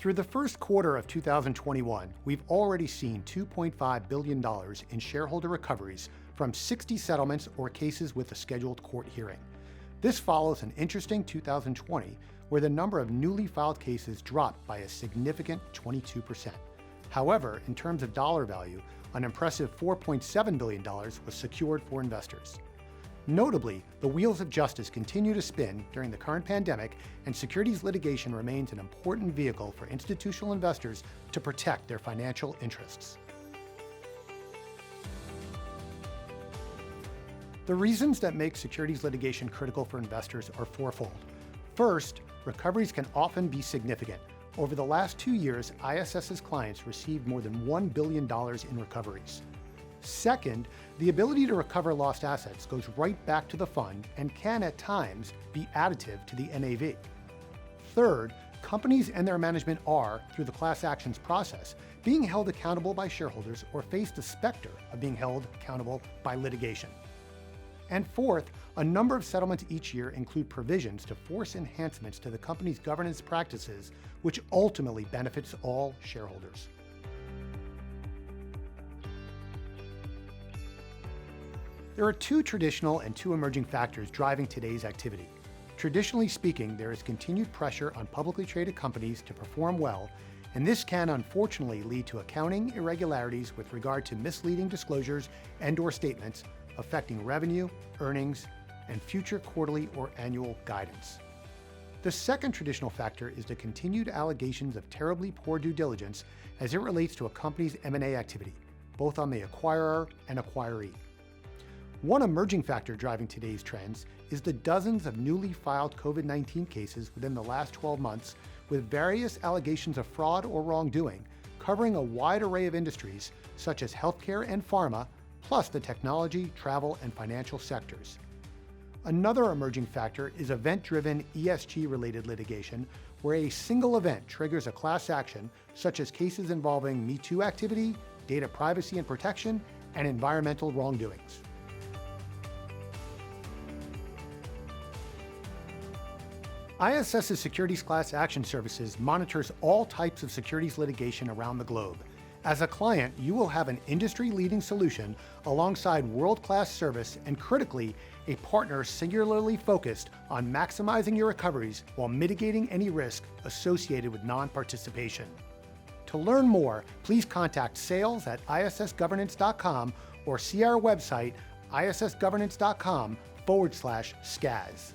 Through the first quarter of 2021, we've already seen $2.5 billion in shareholder recoveries from 60 settlements or cases with a scheduled court hearing. This follows an interesting 2020 where the number of newly filed cases dropped by a significant 22%. However, in terms of dollar value, an impressive $4.7 billion was secured for investors. Notably, the wheels of justice continue to spin during the current pandemic, and securities litigation remains an important vehicle for institutional investors to protect their financial interests. The reasons that make securities litigation critical for investors are fourfold. First, recoveries can often be significant. Over the last 2 years, ISS's clients received more than $1 billion in recoveries. Second, the ability to recover lost assets goes right back to the fund and can at times be additive to the NAV. Third, companies and their management are, through the class actions process, being held accountable by shareholders or face the specter of being held accountable by litigation. And fourth, a number of settlements each year include provisions to force enhancements to the company's governance practices, which ultimately benefits all shareholders. There are two traditional and two emerging factors driving today's activity. Traditionally speaking, there is continued pressure on publicly traded companies to perform well, and this can unfortunately lead to accounting irregularities with regard to misleading disclosures and/or statements affecting revenue, earnings, and future quarterly or annual guidance. The second traditional factor is the continued allegations of terribly poor due diligence as it relates to a company's M&A activity, both on the acquirer and acquiree. One emerging factor driving today's trends is the dozens of newly filed COVID-19 cases within the last 12 months with various allegations of fraud or wrongdoing, covering a wide array of industries such as healthcare and pharma, plus the technology, travel, and financial sectors. Another emerging factor is event-driven ESG-related litigation, where a single event triggers a class action, such as cases involving Me Too activity, data privacy and protection, and environmental wrongdoings. ISS's Securities Class Action Services monitors all types of securities litigation around the globe. As a client, you will have an industry-leading solution alongside world-class service and, critically, a partner singularly focused on maximizing your recoveries while mitigating any risk associated with non-participation. To learn more, please contact sales@issgovernance.com or see our website issgovernance.com/SCAS.